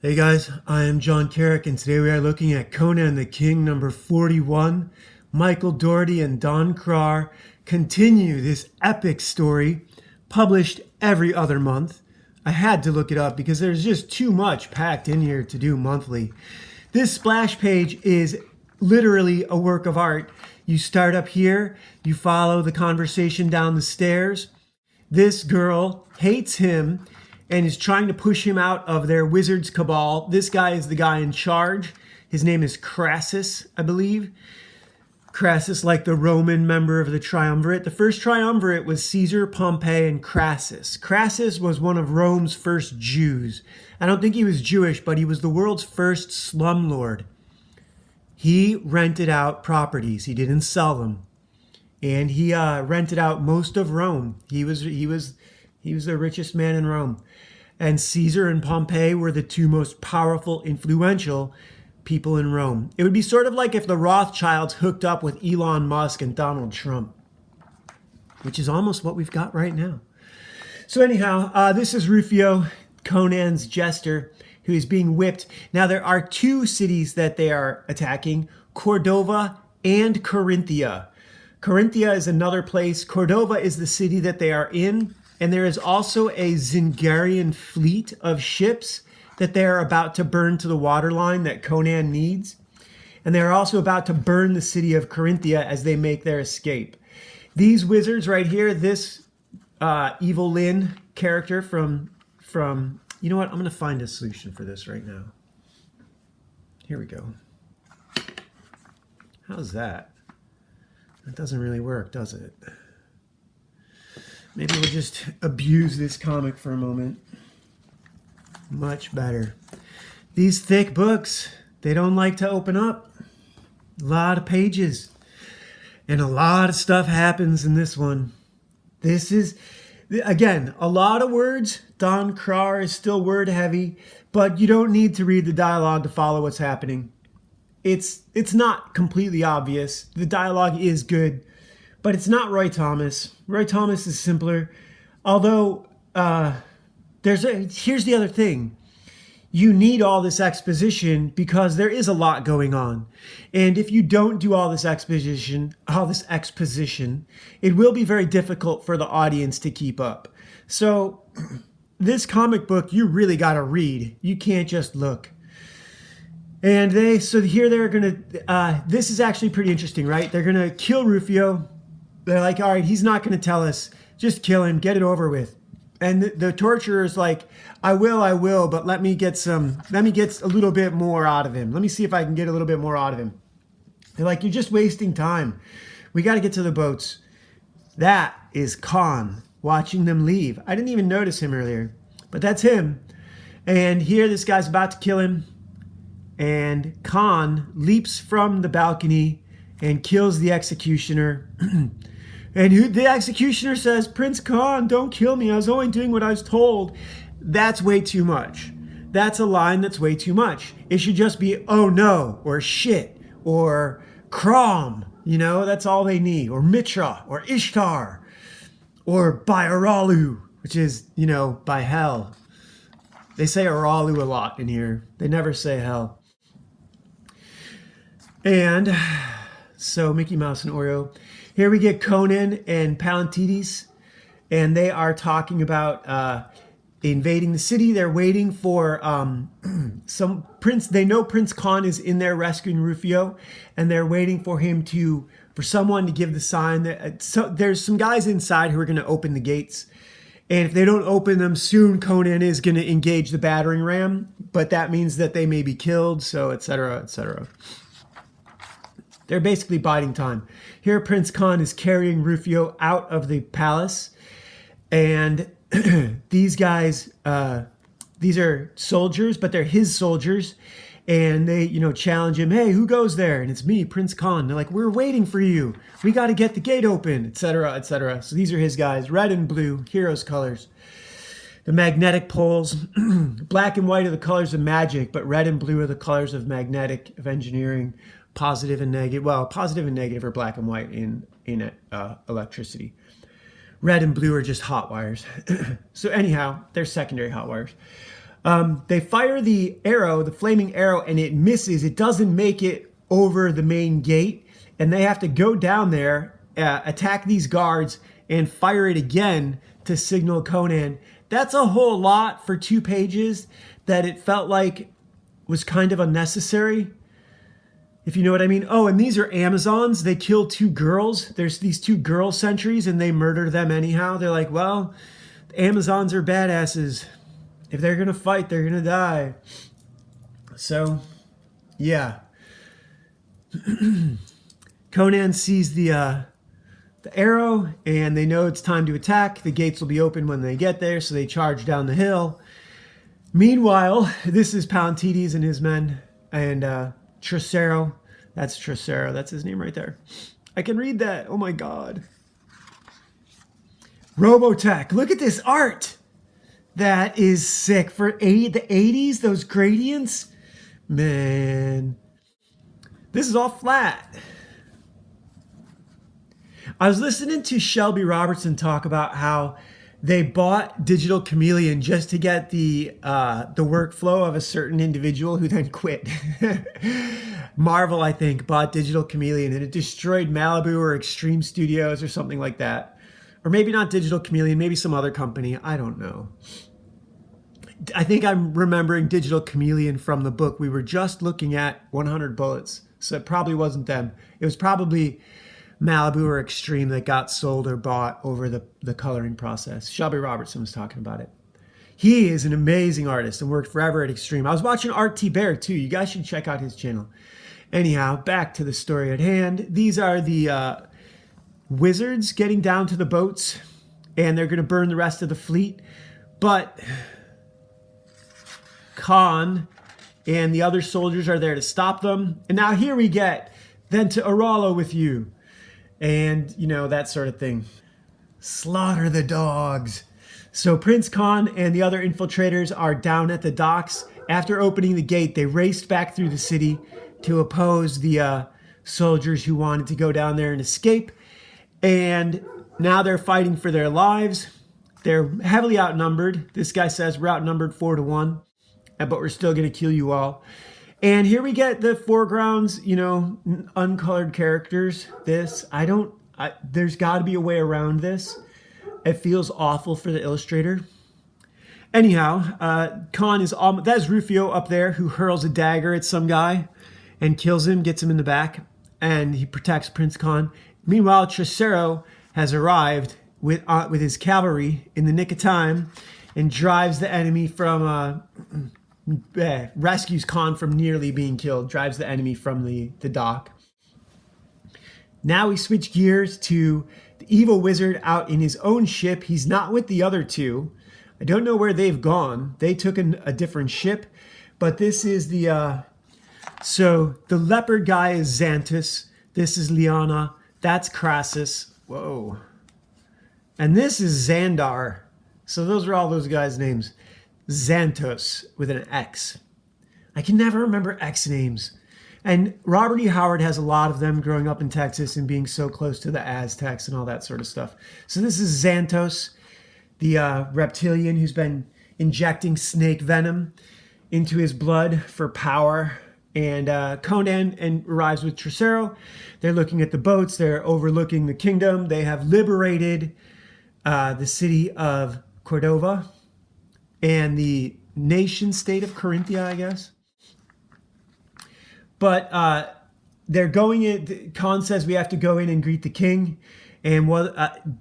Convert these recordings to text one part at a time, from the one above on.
Hey guys, I am John Carrick, and today we are looking at Conan the King number 41. Michael Dougherty and Don Krar continue this epic story, published every other month. I had to look it up because there's just too much packed in here to do monthly. This splash page is literally a work of art. You start up here, you follow the conversation down the stairs. This girl hates him and is trying to push him out of their wizard's cabal. This guy is the guy in charge. His name is Crassus, I believe. Crassus, like the Roman member of the triumvirate. The first triumvirate was Caesar, Pompey, and Crassus. Crassus was one of Rome's first Jews. I don't think he was Jewish, but he was the world's first slumlord. He rented out properties. He didn't sell them. And he rented out most of Rome. He was the richest man in Rome. And Caesar and Pompey were the two most powerful, influential people in Rome. It would be sort of like if the Rothschilds hooked up with Elon Musk and Donald Trump, which is almost what we've got right now. So anyhow, this is Rufio, Conan's jester, who is being whipped. Now there are two cities that they are attacking, Cordova and Corinthia. Corinthia is another place. Cordova is the city that they are in. And there is also a Zingarian fleet of ships that they are about to burn to the waterline that Conan needs. And they are also about to burn the city of Corinthia as they make their escape. These wizards right here, this Evil Lyn character from, you know what? I'm going to find a solution for this right now. Here we go. How's that? That doesn't really work, does it? Maybe we'll just abuse this comic for a moment. Much better. These thick books, they don't like to open up. A lot of pages. And a lot of stuff happens in this one. This is, again, a lot of words. Don Krar is still word heavy, but you don't need to read the dialogue to follow what's happening. It's not completely obvious. The dialogue is good, but it's not Roy Thomas. Roy Thomas is simpler. Although, here's the other thing. You need all this exposition because there is a lot going on. And if you don't do all this exposition, it will be very difficult for the audience to keep up. So this comic book, you really got to read. You can't just look. And they're going to, this is actually pretty interesting, right? They're going to kill Rufio. They're like, all right, he's not going to tell us. Just kill him, get it over with. And the torturer's like, I will, but let me get a little bit more out of him. Let me see if I can get a little bit more out of him. They're like, you're just wasting time. We got to get to the boats. That is Khan watching them leave. I didn't even notice him earlier, but that's him. And here this guy's about to kill him. And Khan leaps from the balcony and kills the executioner. And the executioner says, Prince Khan, don't kill me. I was only doing what I was told. That's way too much. That's a line that's way too much. It should just be, oh no, or shit, or Crom. You know, that's all they need. Or Mitra, or Ishtar, or by Aralu, which is, you know, by hell. They say Aralu a lot in here. They never say hell. And so Mickey Mouse and Oreo. Here we get Conan and Palantides, and they are talking about invading the city. They're waiting for some prince. They know Prince Khan is in there rescuing Rufio, and they're waiting for someone to give the sign. There's some guys inside who are going to open the gates. And if they don't open them soon, Conan is going to engage the battering ram, but that means that they may be killed, so etc., etc. They're basically biding time. Here, Prince Khan is carrying Rufio out of the palace. And these guys, these are soldiers, but they're his soldiers. And they, challenge him, hey, who goes there? And it's me, Prince Khan. They're like, we're waiting for you. We got to get the gate open, etc., etc. So these are his guys, red and blue, heroes' colors. The magnetic poles, black and white are the colors of magic, but red and blue are the colors of engineering. Positive and negative. Well, positive and negative are black and white in electricity. Red and blue are just hot wires. So anyhow, they're secondary hot wires. They fire the arrow, the flaming arrow, and it misses. It doesn't make it over the main gate, and they have to go down there, attack these guards, and fire it again to signal Conan. That's a whole lot for 2 pages that it felt like was kind of unnecessary, if you know what I mean. Oh, and these are Amazons. They kill 2 girls. There's these 2 girl sentries, and they murder them anyhow. They're like, well, Amazons are badasses. If they're going to fight, they're going to die. So, yeah. Conan sees the arrow, and they know it's time to attack. The gates will be open when they get there, so they charge down the hill. Meanwhile, this is Pallantides and his men, and Trocero. That's Trocero. That's his name right there. I can read that. Oh my God. Robotech. Look at this art. That is sick. For the 80s, those gradients. Man. This is all flat. I was listening to Shelby Robertson talk about how they bought Digital Chameleon just to get the workflow of a certain individual who then quit. Marvel, I think, bought Digital Chameleon, and it destroyed Malibu or Extreme Studios or something like that. Or maybe not Digital Chameleon, maybe some other company. I don't know. I think I'm remembering Digital Chameleon from the book we were just looking at, 100 Bullets. So it probably wasn't them. It was probably Malibu or Extreme that got sold or bought over the coloring process. Shelby Robertson was talking about it. He is an amazing artist and worked forever at Extreme. I was watching Art T. Bear too. You guys should check out his channel. Anyhow, back to the story at hand. These are the wizards getting down to the boats, and they're going to burn the rest of the fleet. But Khan and the other soldiers are there to stop them. And now here we get, then to Aralo with you. And, you know, that sort of thing. Slaughter the dogs. So Prince Khan and the other infiltrators are down at the docks. After opening the gate, they raced back through the city to oppose the soldiers who wanted to go down there and escape. And now they're fighting for their lives. They're heavily outnumbered. This guy says we're outnumbered 4-1, but we're still going to kill you all. And here we get the foregrounds, you know, uncolored characters. There's got to be a way around this. It feels awful for the illustrator. Anyhow, Khan is that's Rufio up there who hurls a dagger at some guy and kills him, gets him in the back, and he protects Prince Khan. Meanwhile, Trocero has arrived with his cavalry in the nick of time and drives the enemy from rescues Khan from nearly being killed, drives the enemy from the dock. Now we switch gears to the evil wizard out in his own ship. He's not with the other 2. I don't know where they've gone. They took a different ship, but this is so the leopard guy is Xantus. This is Liana. That's Crassus. Whoa. And this is Xandar. So those are all those guys' names. Xantos with an X. I can never remember X names. And Robert E. Howard has a lot of them growing up in Texas and being so close to the Aztecs and all that sort of stuff. So this is Xantos, the reptilian who's been injecting snake venom into his blood for power. And Conan arrives with Trocero. They're looking at the boats. They're overlooking the kingdom. They have liberated the city of Cordova and the nation state of Corinthia, I guess. But they're going in. Khan says we have to go in and greet the king. And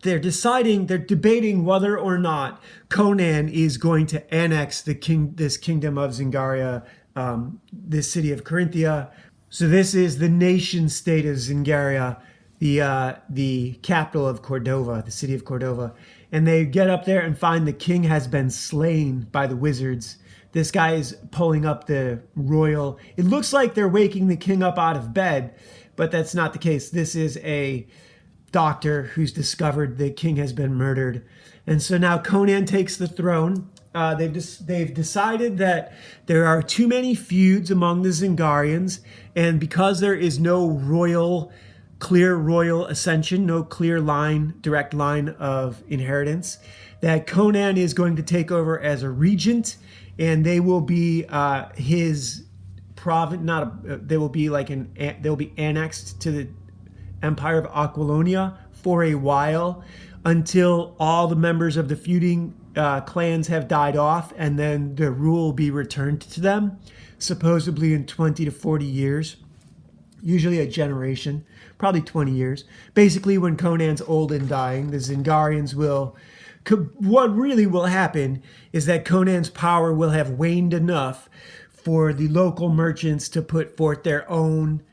they're debating whether or not Conan is going to annex this kingdom of Zingaria, this city of Corinthia. So this is the nation state of Zingaria, the capital of Cordova, the city of Cordova. And they get up there and find the king has been slain by the wizards. This guy is pulling up the royal. It looks like they're waking the king up out of bed, but that's not the case. This is a doctor who's discovered the king has been murdered. And so now Conan takes the throne. They've decided that there are too many feuds among the Zingarians, and because there is no clear royal ascension, no clear direct line of inheritance, that Conan is going to take over as a regent and they will be his province. They will be they will be annexed to the Empire of Aquilonia for a while, until all the members of the feuding clans have died off, and then the rule will be returned to them, supposedly in 20 to 40 years, usually a generation, probably 20 years. Basically, when Conan's old and dying, the Zingarians what really will happen is that Conan's power will have waned enough for the local merchants to put forth their own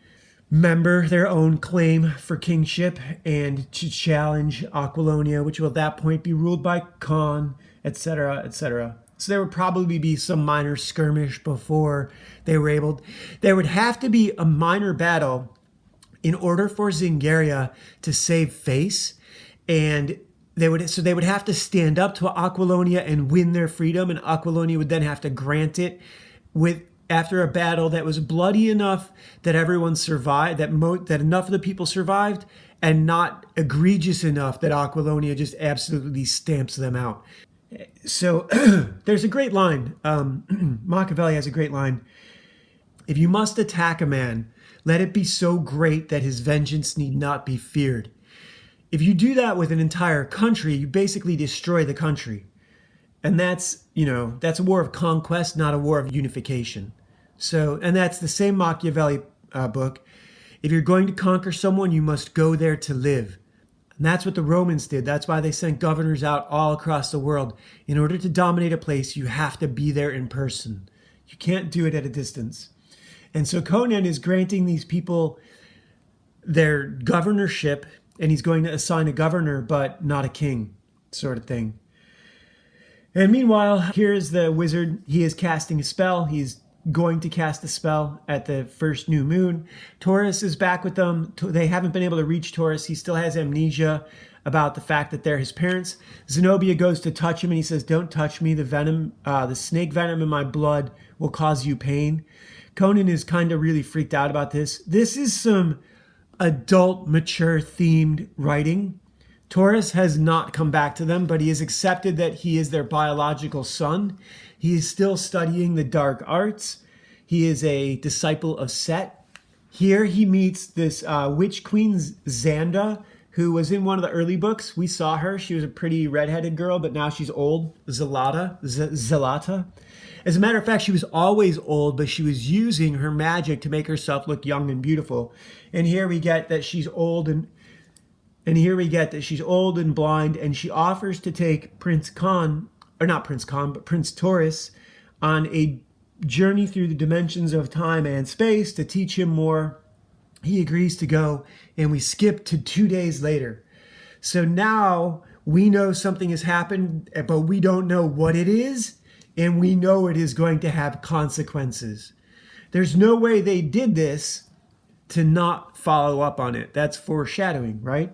claim for kingship and to challenge Aquilonia, which will at that point be ruled by Khan, etc., etc. So there would probably be some minor skirmish before they were able. There would have to be a minor battle in order for Zingaria to save face, and they would have to stand up to Aquilonia and win their freedom, and Aquilonia would then have to grant it after a battle that was bloody enough that everyone survived, that enough of the people survived, and not egregious enough that Aquilonia just absolutely stamps them out. So there's a great line. Machiavelli has a great line. If you must attack a man, let it be so great that his vengeance need not be feared. If you do that with an entire country, you basically destroy the country. And that's a war of conquest, not a war of unification. So, and that's the same Machiavelli book. If you're going to conquer someone, you must go there to live. And that's what the Romans did. That's why they sent governors out all across the world. In order to dominate a place, you have to be there in person. You can't do it at a distance. And so Conan is granting these people their governorship, and he's going to assign a governor, but not a king, sort of thing. And meanwhile, here's the wizard. He is casting a spell. He's going to cast a spell at the first new moon. Taurus is back with them. They haven't been able to reach Taurus. He still has amnesia about the fact that they're his parents. Zenobia goes to touch him, and he says, "Don't touch me. The venom, the snake venom in my blood will cause you pain." Conan is kind of really freaked out about this. This is some adult, mature themed writing. Taurus has not come back to them, but he has accepted that he is their biological son. He is still studying the dark arts. He is a disciple of Set. Here he meets this witch queen, Xanda, who was in one of the early books. We saw her. She was a pretty redheaded girl, but now she's old. Zelata. As a matter of fact, she was always old, but she was using her magic to make herself look young and beautiful. And here we get that she's old and blind, and she offers to take Prince Taurus on a journey through the dimensions of time and space to teach him more. He agrees to go, and we skip to 2 days later. So now we know something has happened, but we don't know what it is, and we know it is going to have consequences. There's no way they did this to not follow up on it. That's foreshadowing, right?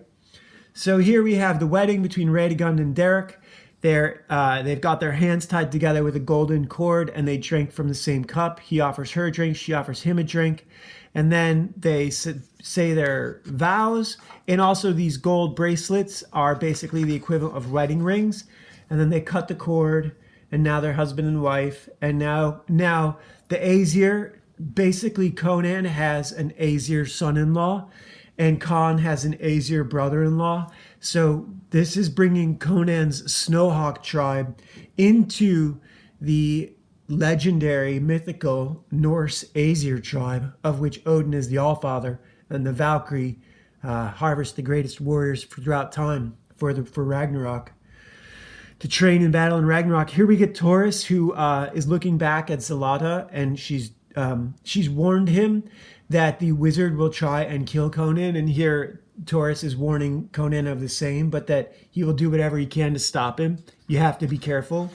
So here we have the wedding between Radegund and Derek. They've got their hands tied together with a golden cord, and they drink from the same cup. He offers her a drink, she offers him a drink, and then they say their vows. And also these gold bracelets are basically the equivalent of wedding rings. And then they cut the cord, and now they're husband and wife. And now the Aesir, basically Conan has an Aesir son-in-law, and Khan has an Aesir brother-in-law. So this is bringing Conan's Snowhawk tribe into the legendary, mythical Norse Aesir tribe, of which Odin is the Allfather, and the Valkyrie harvest the greatest warriors throughout time for Ragnarok, to train in battle in Ragnarok. Here we get Taurus, who is looking back at Zelata, and she's warned him that the wizard will try and kill Conan, and here Taurus is warning Conan of the same, but that he will do whatever he can to stop him. You have to be careful.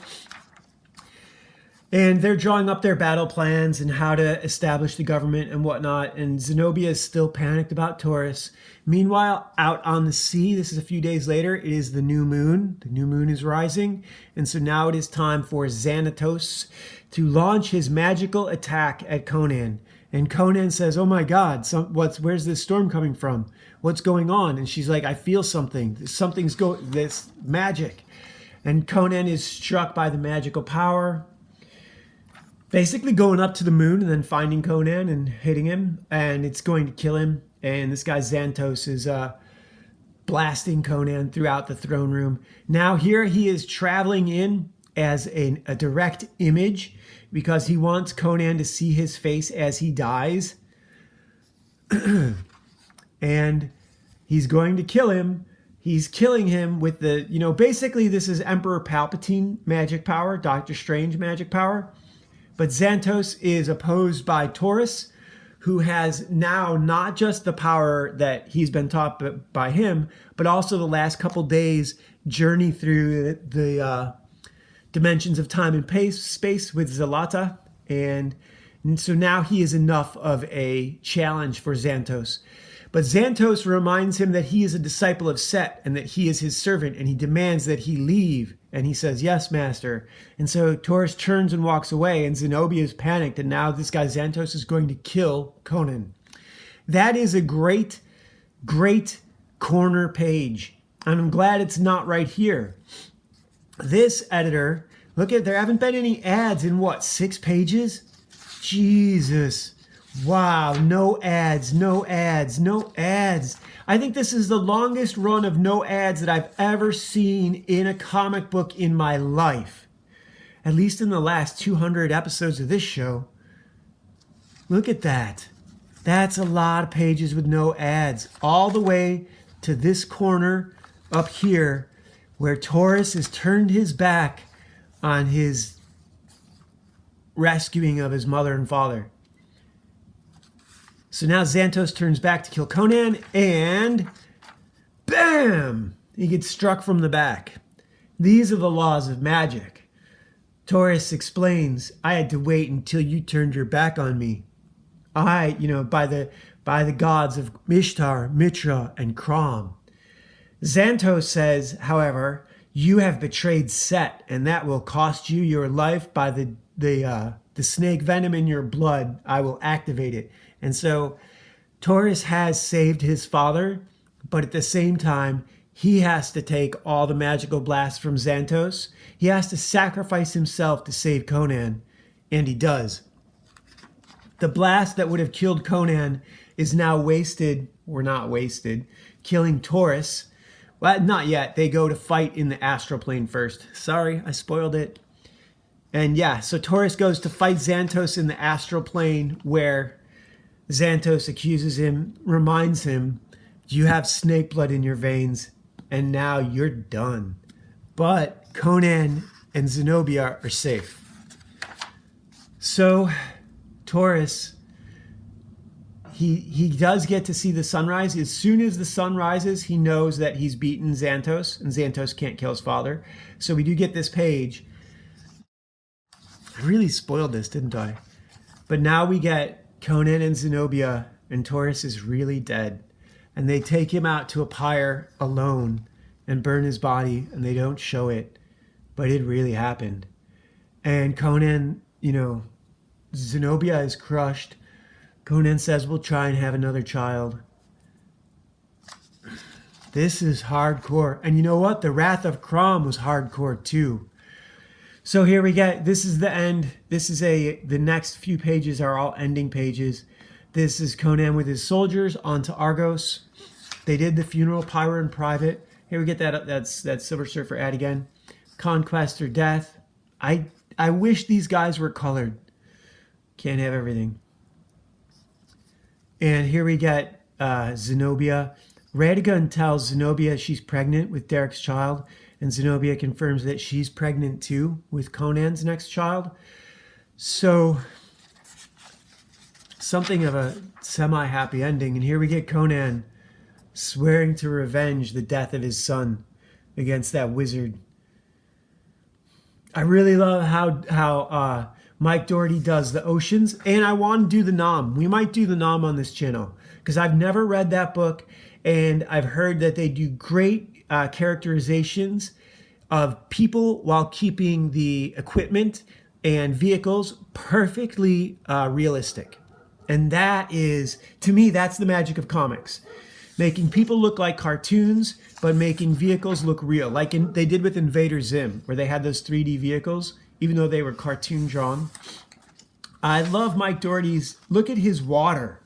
And they're drawing up their battle plans and how to establish the government and whatnot, and Zenobia is still panicked about Taurus. Meanwhile, out on the sea, this is a few days later, it is the new moon. The new moon is rising, and so now it is time for Xanatos to launch his magical attack at Conan. And Conan says, "Oh my God, where's this storm coming from? What's going on?" And she's like, "I feel something. This magic." And Conan is struck by the magical power. basically going up to the moon and then finding Conan and hitting him, and it's going to kill him. And this guy Xanthos is blasting Conan throughout the throne room. Now here he is traveling in as a direct image because he wants Conan to see his face as he dies. And he's going to kill him. He's killing him with the, basically this is Emperor Palpatine magic power, Doctor Strange magic power. But Xanthos is opposed by Taurus, who has now not just the power that he's been taught by him, but also the last couple days journey through the dimensions of time and space with Zalata. And so now he is enough of a challenge for Xanthos. But Xanthos reminds him that he is a disciple of Set and that he is his servant, and he demands that he leave. And he says, "Yes, master." And so Taurus turns and walks away, and Zenobia is panicked, and now this guy Xanthos is going to kill Conan. That is a great, great corner page. And I'm glad it's not right here. This editor, look at, there haven't been any ads in 6 pages? Jesus. Wow, no ads, no ads, no ads. I think this is the longest run of no ads that I've ever seen in a comic book in my life. At least in the last 200 episodes of this show. Look at that. That's a lot of pages with no ads. All the way to this corner up here where Taurus has turned his back on his rescuing of his mother and father. So now Xanthos turns back to kill Conan, and bam! He gets struck from the back. These are the laws of magic. Taurus explains, "I had to wait until you turned your back on me. By the gods of Ishtar, Mitra, and Krom." Xanthos says, however, "You have betrayed Set, and that will cost you your life. By the snake venom in your blood, I will activate it." And so Taurus has saved his father, but at the same time, he has to take all the magical blasts from Xanthos. He has to sacrifice himself to save Conan, and he does. The blast that would have killed Conan is now wasted, or not wasted, killing Taurus. Well, not yet. They go to fight in the astral plane first. Sorry, I spoiled it. And yeah, so Taurus goes to fight Xanthos in the astral plane, where Xanthos accuses him, reminds him, "You have snake blood in your veins, and now you're done." But Conan and Zenobia are safe. So Taurus, he does get to see the sunrise. As soon as the sun rises, he knows that he's beaten Xanthos, and Xanthos can't kill his father. So we do get this page. I really spoiled this, didn't I? But now we get Conan and Zenobia, and Taurus is really dead. And they take him out to a pyre alone and burn his body, and they don't show it. But it really happened. And Conan, Zenobia is crushed. Conan says, "We'll try and have another child." This is hardcore. And you know what? The Wrath of Krom was hardcore too. So here we get, this is the end. The next few pages are all ending pages. This is Conan with his soldiers onto Argos. They did the funeral pyre in private. Here we get that Silver Surfer ad again. Conquest or death. I wish these guys were colored. Can't have everything. And here we get Zenobia. Radagon tells Zenobia she's pregnant with Derek's child, and Zenobia confirms that she's pregnant too with Conan's next child. So something of a semi-happy ending. And here we get Conan swearing to revenge the death of his son against that wizard. I really love how Mike Doherty does the oceans, and I want to do the Nom. We might do the Nom on this channel because I've never read that book, and I've heard that they do great characterizations of people while keeping the equipment and vehicles perfectly realistic. And that is, to me, that's the magic of comics. Making people look like cartoons, but making vehicles look real. Like they did with Invader Zim, where they had those 3D vehicles, even though they were cartoon drawn. I love Mike Doherty's, look at his water.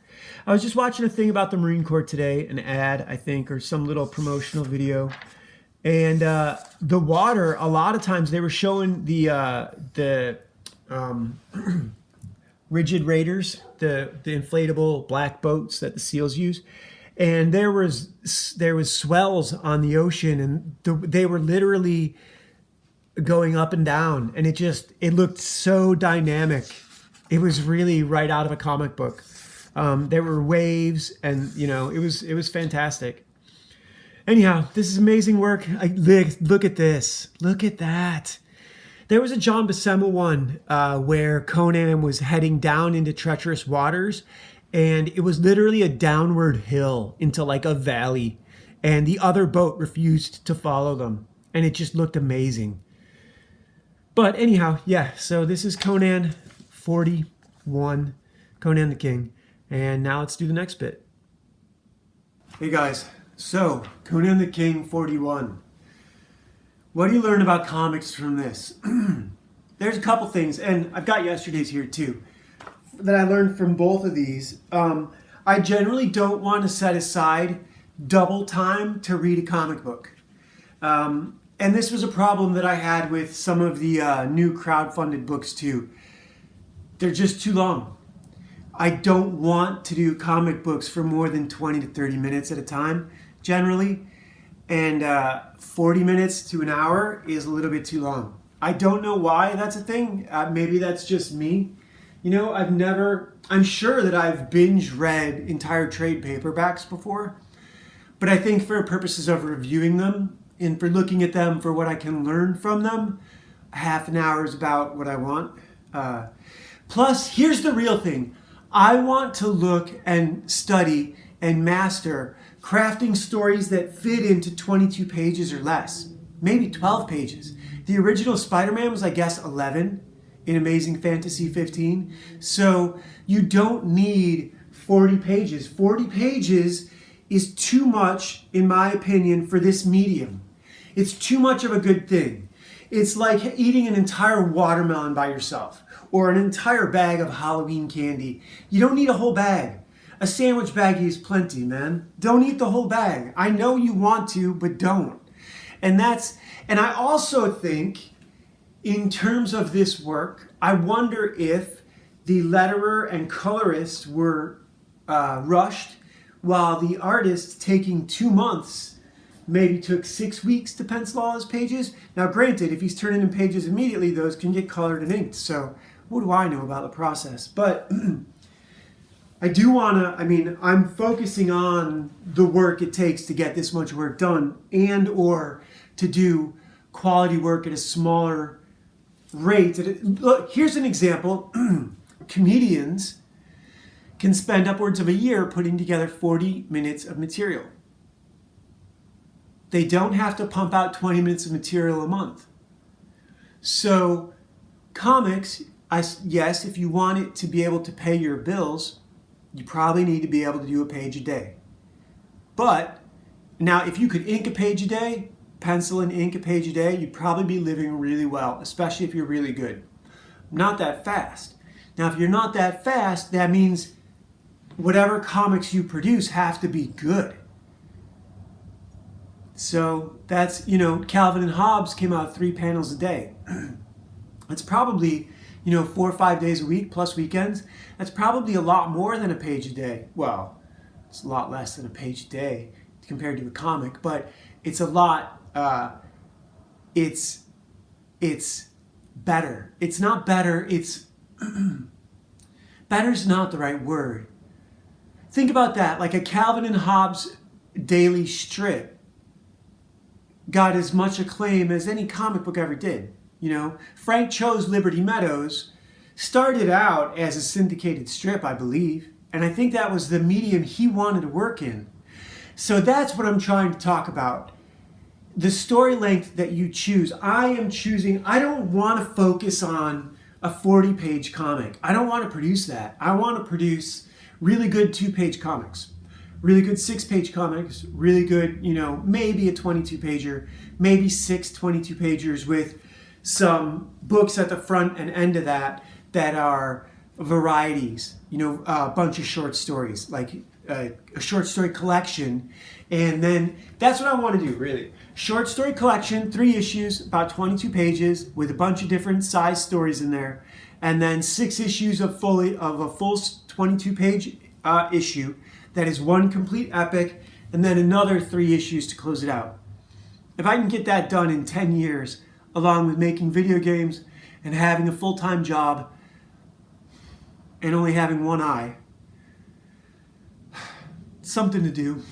I was just watching a thing about the Marine Corps today, an ad, I think, or some little promotional video. And the water, a lot of times they were showing the rigid raiders, the inflatable black boats that the SEALs use. And there was swells on the ocean, and they were literally going up and down, and it looked so dynamic. It was really right out of a comic book. There were waves, and it was fantastic. Anyhow, this is amazing work. Look at this. Look at that. There was a John Buscema one where Conan was heading down into treacherous waters, and it was literally a downward hill into like a valley, and the other boat refused to follow them, and it just looked amazing. But anyhow, yeah, so this is Conan 41, Conan the King, and now let's do the next bit. Hey guys, so Conan the King 41. What do you learn about comics from this? There's a couple things, and I've got yesterday's here too, that I learned from both of these. I generally don't want to set aside double time to read a comic book. And this was a problem that I had with some of the new crowdfunded books too. They're just too long. I don't want to do comic books for more than 20 to 30 minutes at a time, generally. And 40 minutes to an hour is a little bit too long. I don't know why that's a thing. Maybe that's just me. I'm sure that I've binge read entire trade paperbacks before, but I think for purposes of reviewing them and for looking at them for what I can learn from them, half an hour is about what I want. Plus, here's the real thing. I want to look and study and master crafting stories that fit into 22 pages or less, maybe 12 pages. The original Spider-Man was, I guess, 11 in Amazing Fantasy 15. So you don't need 40 pages. 40 pages is too much, in my opinion, for this medium. It's too much of a good thing. It's like eating an entire watermelon by yourself or an entire bag of Halloween candy. You don't need a whole bag. A sandwich baggie is plenty, man. Don't eat the whole bag. I know you want to, but don't. And I also think, in terms of this work, I wonder if the letterer and colorist were rushed, while the artist, taking 2 months, maybe took 6 weeks to pencil all his pages. Now, granted, if he's turning in pages immediately, those can get colored and inked. So what do I know about the process? But I do want to, I'm focusing on the work it takes to get this much work done and or to do quality work at a smaller rate. Look, here's an example. Comedians can spend upwards of a year putting together 40 minutes of material. They don't have to pump out 20 minutes of material a month. So comics, yes, if you want it to be able to pay your bills, you probably need to be able to do a page a day. But now if you could ink a page a day, pencil and ink a page a day, you'd probably be living really well, especially if you're really good. Not that fast. Now, if you're not that fast, that means whatever comics you produce have to be good. So that's, Calvin and Hobbes came out 3 panels a day. That's probably, 4 or 5 days a week plus weekends. That's probably a lot more than a page a day. Well, it's a lot less than a page a day compared to a comic, but it's a lot, it's better. It's not better, it's, better's not the right word. Think about that, like a Calvin and Hobbes daily strip got as much acclaim as any comic book ever did. Frank Cho's Liberty Meadows started out as a syndicated strip, I believe, and I think that was the medium he wanted to work in. So that's what I'm trying to talk about. The story length that you choose. I don't want to focus on a 40-page comic. I don't want to produce that. I want to produce really good 2-page comics, really good 6-page comics, really good, maybe a 22-pager, maybe 6 22-pagers with some books at the front and end of that are varieties, a bunch of short stories, like a short story collection. And then that's what I want to do, really. Short story collection, 3 issues, about 22 pages with a bunch of different size stories in there. And then 6 issues of a full 22-page issue that is one complete epic, and then another 3 issues to close it out. If I can get that done in 10 years, along with making video games and having a full-time job and only having one eye, something to do.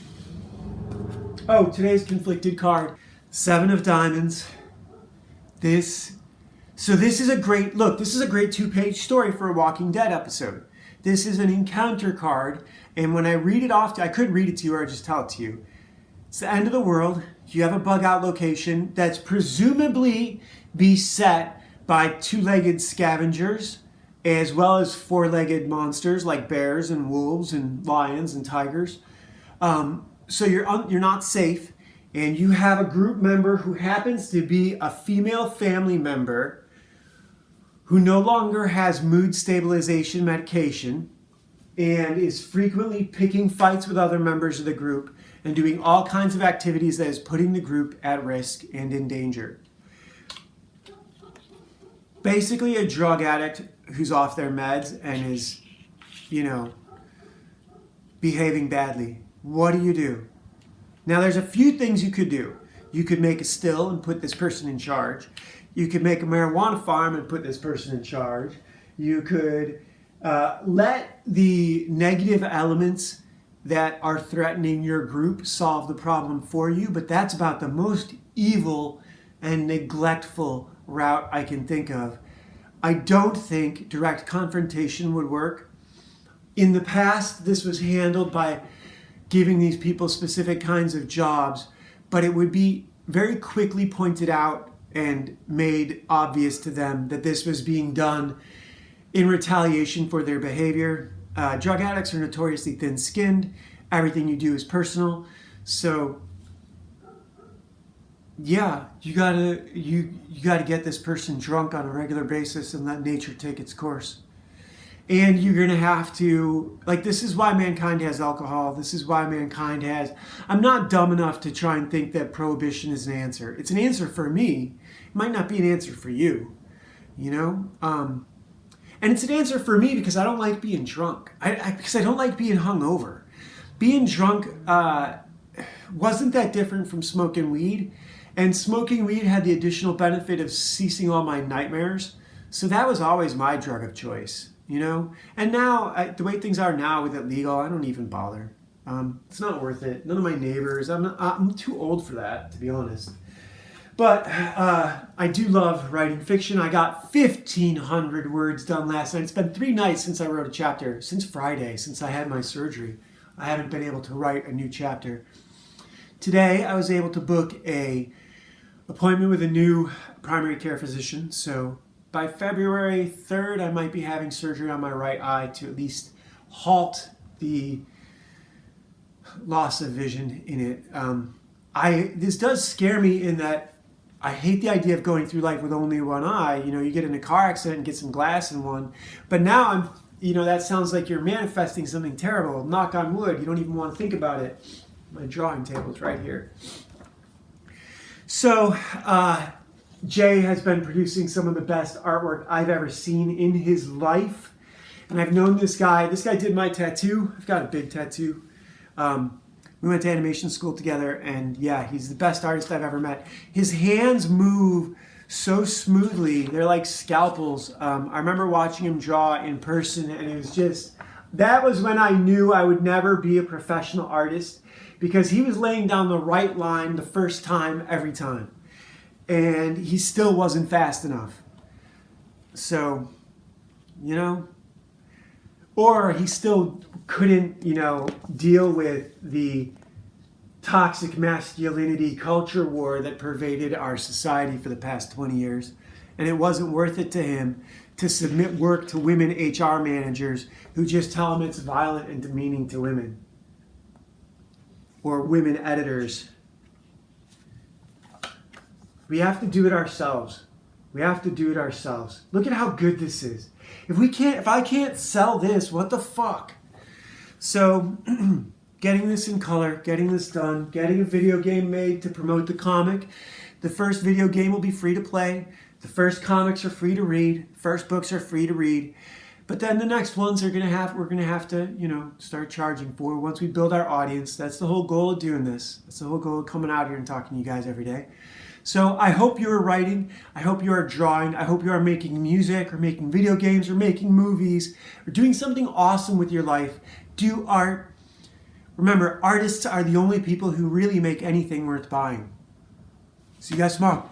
Oh, today's conflicted card, 7 of Diamonds. This is a great 2-page story for a Walking Dead episode. This is an encounter card, and when I read it off, I could read it to you or just tell it to you. It's the end of the world. You have a bug out location that's presumably beset by 2-legged scavengers, as well as 4-legged monsters like bears and wolves and lions and tigers. So you're not safe, and you have a group member who happens to be a female family member who no longer has mood stabilization medication and is frequently picking fights with other members of the group and doing all kinds of activities that is putting the group at risk and in danger. Basically a drug addict who's off their meds and is, behaving badly. What do? Now there's a few things you could do. You could make a still and put this person in charge. You could make a marijuana farm and put this person in charge. You could let the negative elements that are threatening your group solve the problem for you, but that's about the most evil and neglectful route I can think of. I don't think direct confrontation would work. In the past, this was handled by giving these people specific kinds of jobs, but it would be very quickly pointed out and made obvious to them that this was being done in retaliation for their behavior. Drug addicts are notoriously thin-skinned. Everything you do is personal. So, yeah, you gotta get this person drunk on a regular basis and let nature take its course. And you're gonna have to, this is why mankind has alcohol. This is why mankind has. I'm not dumb enough to try and think that prohibition is an answer. It's an answer for me. It might not be an answer for you. And it's an answer for me because I don't like being drunk. Because I don't like being hungover. Being drunk wasn't that different from smoking weed. And smoking weed had the additional benefit of ceasing all my nightmares. So that was always my drug of choice, And now, the way things are now with it legal, I don't even bother. It's not worth it. None of my neighbors. I'm too old for that, to be honest. But I do love writing fiction. I got 1,500 words done last night. It's been 3 nights since I wrote a chapter, since Friday, since I had my surgery. I haven't been able to write a new chapter. Today, I was able to book a appointment with a new primary care physician. So by February 3rd, I might be having surgery on my right eye to at least halt the loss of vision in it. This does scare me in that I hate the idea of going through life with only one eye. You get in a car accident and get some glass in one. But now that sounds like you're manifesting something terrible. Knock on wood. You don't even want to think about it. My drawing table's right here. So, Jay has been producing some of the best artwork I've ever seen in his life. And I've known this guy. This guy did my tattoo. I've got a big tattoo. We went to animation school together, and yeah, he's the best artist I've ever met. His hands move so smoothly. They're like scalpels. I remember watching him draw in person, and it was that was when I knew I would never be a professional artist, because he was laying down the right line the first time, every time. And he still wasn't fast enough. So, or he still couldn't, deal with the toxic masculinity culture war that pervaded our society for the past 20 years. And it wasn't worth it to him to submit work to women HR managers who just tell him it's violent and demeaning to women. Or women editors. We have to do it ourselves. Look at how good this is. If I can't sell this, what the fuck? So getting this in color, getting this done, getting a video game made to promote the comic. The first video game will be free to play. The first comics are free to read. First books are free to read. But then the next ones we're gonna have to, start charging for once we build our audience. That's the whole goal of doing this. That's the whole goal of coming out here and talking to you guys every day. So I hope you are writing. I hope you are drawing. I hope you are making music or making video games or making movies or doing something awesome with your life. Do art. Remember, artists are the only people who really make anything worth buying. See you guys tomorrow.